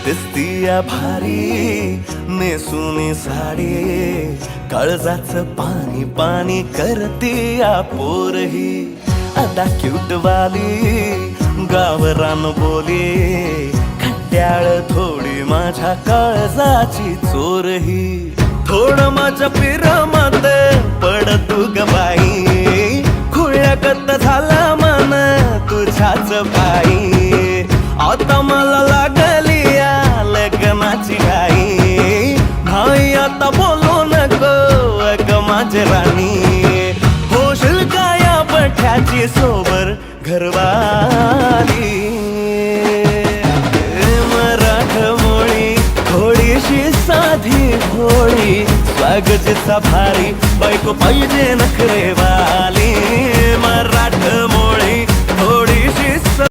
दिसतीया भारी नेसूनी साडी, काळजाचं पाणी पाणी करतीया पोरही. आता क्यूट वाली गावरान बोली, खट्याळ थोडी माझ्या काळजाची चोरही. थोडं माझ्या पिरमत पड तू ग बाई, खुळ्यागत झाला मन तुझ्याच पायी. आता मला लागली या लग्नाची घाई, नाही आता बोलू नको अग माझी राणी. होशील का या बठ्याची सोबर घरवाली. मराठमोळी थोडीशी साधी भोळी, स्वागतीचा भारी बायको पाहिजे नखरेवाली. मराठमोळी